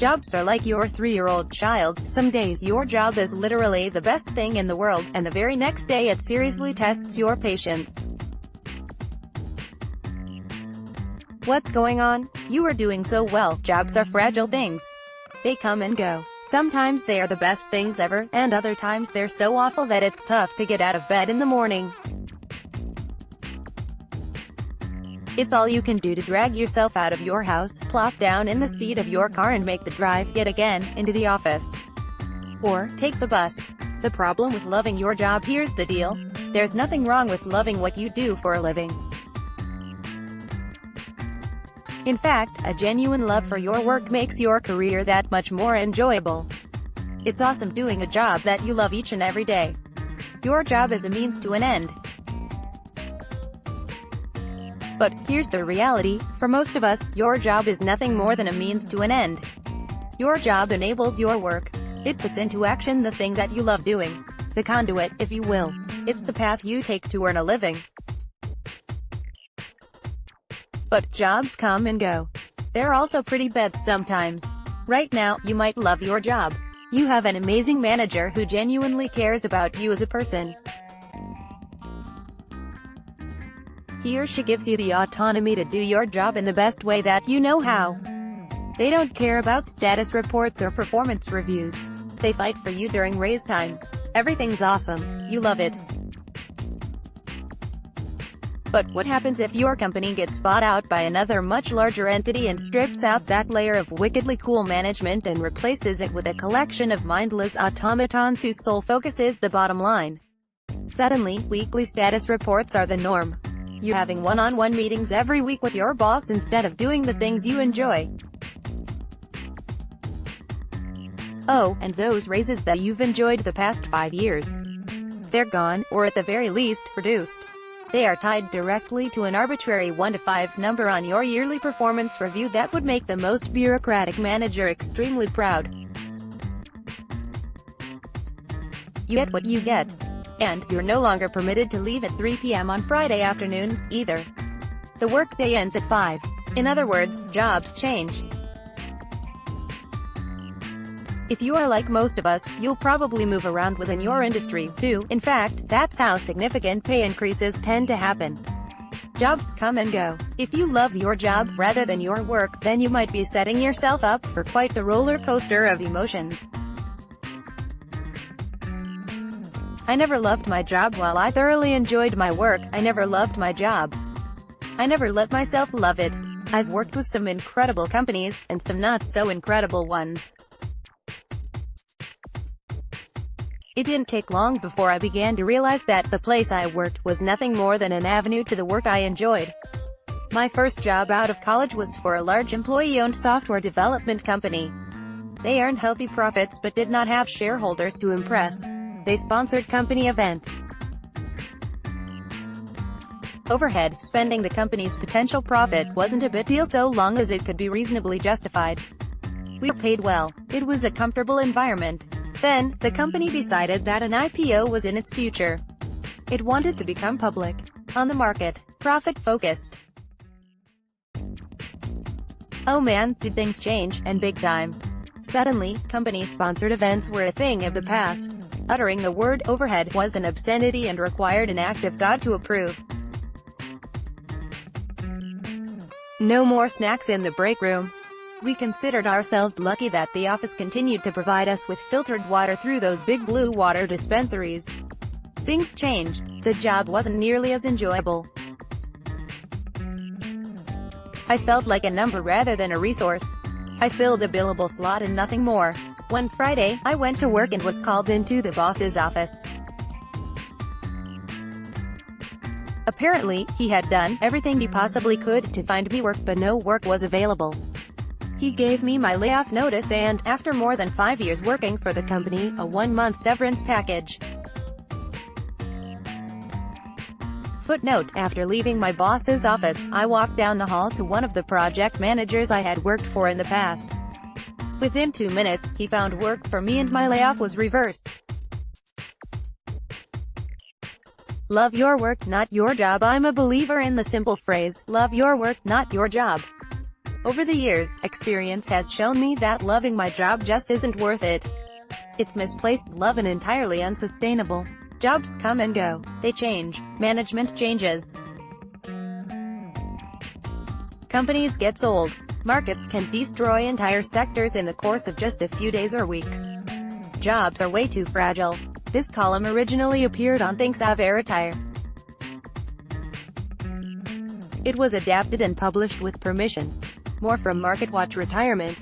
Jobs are like your 3-year-old child. Some days your job is literally the best thing in the world, and the very next day it seriously tests your patience. What's going on? You are doing so well. Jobs are fragile things. They come and go. Sometimes they are the best things ever, and other times they're so awful that it's tough to get out of bed in the morning. It's all you can do to drag yourself out of your house, plop down in the seat of your car and make the drive, yet again, into the office. Or, take the bus. The problem with loving your job: here's the deal. There's nothing wrong with loving what you do for a living. In fact, a genuine love for your work makes your career that much more enjoyable. It's awesome doing a job that you love each and every day. Your job is a means to an end. But, here's the reality, for most of us, your job is nothing more than a means to an end. Your job enables your work. It puts into action the thing that you love doing. The conduit, if you will. It's the path you take to earn a living. But, jobs come and go. They're also pretty bad sometimes. Right now, you might love your job. You have an amazing manager who genuinely cares about you as a person. He or she gives you the autonomy to do your job in the best way that you know how. They don't care about status reports or performance reviews. They fight for you during raise time. Everything's awesome. You love it. But what happens if your company gets bought out by another much larger entity and strips out that layer of wickedly cool management and replaces it with a collection of mindless automatons whose sole focus is the bottom line? Suddenly, weekly status reports are the norm. You having one-on-one meetings every week with your boss instead of doing the things you enjoy. Oh, and those raises that you've enjoyed the past 5 years. They're gone, or at the very least, reduced. They are tied directly to an arbitrary 1 to 5 number on your yearly performance review that would make the most bureaucratic manager extremely proud. You get what you get. And, you're no longer permitted to leave at 3 p.m. on Friday afternoons, either. The workday ends at 5. In other words, jobs change. If you are like most of us, you'll probably move around within your industry, too. In fact, that's how significant pay increases tend to happen. Jobs come and go. If you love your job, rather than your work, then you might be setting yourself up for quite the roller coaster of emotions. I never loved my job. While I thoroughly enjoyed my work, I never loved my job. I never let myself love it. I've worked with some incredible companies, and some not so incredible ones. It didn't take long before I began to realize that the place I worked was nothing more than an avenue to the work I enjoyed. My first job out of college was for a large employee-owned software development company. They earned healthy profits but did not have shareholders to impress. They sponsored company events. Overhead, spending the company's potential profit, wasn't a big deal so long as it could be reasonably justified. We were paid well. It was a comfortable environment. Then, the company decided that an IPO was in its future. It wanted to become public. On the market. Profit-focused. Oh man, did things change, and big time. Suddenly, company-sponsored events were a thing of the past. Uttering the word overhead was an obscenity and required an act of God to approve. No more snacks in the break room. We considered ourselves lucky that the office continued to provide us with filtered water through those big blue water dispensaries. Things changed. The job wasn't nearly as enjoyable. I felt like a number rather than a resource. I filled a billable slot and nothing more. One Friday, I went to work and was called into the boss's office. Apparently, he had done everything he possibly could to find me work, but no work was available. He gave me my layoff notice and, after more than 5 years working for the company, a 1-month severance package. Footnote: after leaving my boss's office, I walked down the hall to one of the project managers I had worked for in the past. Within 2 minutes, he found work for me and my layoff was reversed. Love your work, not your job. I'm a believer in the simple phrase, love your work, not your job. Over the years, experience has shown me that loving my job just isn't worth it. It's misplaced love and entirely unsustainable. Jobs come and go. They change. Management changes. Companies get sold. Markets can destroy entire sectors in the course of just a few days or weeks. Jobs are way too fragile. This column originally appeared on Think Savvy Retire. It was adapted and published with permission. More from MarketWatch Retirement.